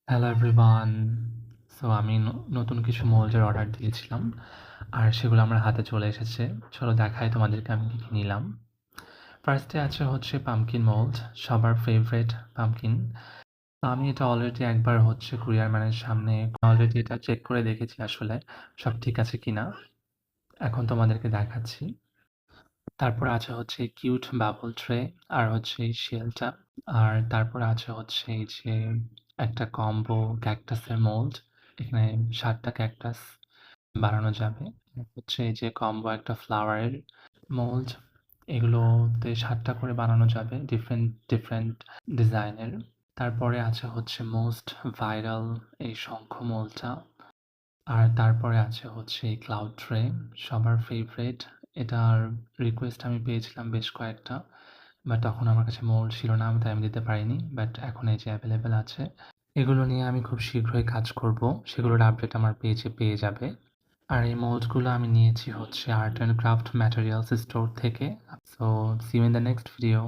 Hello everyone. So আমি নতুন কিছু মোল্ডের অর্ডার দিয়েছিলাম। আর সেগুলো আমার হাতে চলে এসেছে। চলো দেখাই তোমাদেরকে আমি কী, কী নিলাম। ফার্স্টে আছে হচ্ছে পাম্পকিন মোল্ড, সবার ফেভারিট পাম্পকিন। তো আমি এটা অলরেডি একবার হচ্ছে কুরিয়ার ম্যানের সামনে অলরেডি এটা চেক করে দেখেছি আসলে সব ঠিক আছে কিনা। এখন তোমাদেরকে দেখাচ্ছি। তারপর আছে হচ্ছে কিউট বাবল ট্রে আর হচ্ছে এই শেলটা। আর তারপরে আছে হচ্ছে এই যে একটা কম্বো ক্যাকটাসের মোল্ড। এখানে ৭টা ক্যাকটাস বানানো যাবে। হচ্ছে এই যে কম্বো একটা ফ্লাওয়ারের মোল্ড। এগুলোতে ৭টা করে বানানো যাবে ডিফারেন্ট ডিফারেন্ট ডিজাইনের। তারপরে আছে হচ্ছে মোস্ট ভাইরাল এই শঙ্খ মোল্ডটা। আর তারপরে আছে হচ্ছে এই ক্লাউড ট্রে, সবার ফেভারিট। এটার রিকোয়েস্ট আমি পেয়েছিলাম বেশ কয়েকটা, বাট তখন আমার কাছে মোল্ড ছিল না, তাই আমি দিতে পারিনি। বাট এখন এই যে অ্যাভেলেবেল আছে। এগুলো নিয়ে আমি খুব শীঘ্রই কাজ করব, সেগুলোর আপডেট আমার পেজে পেয়ে যাবে। আর এই মোল্ডগুলো আমি নিয়েছি হচ্ছে art and craft materials store থেকে। So see you in the next video.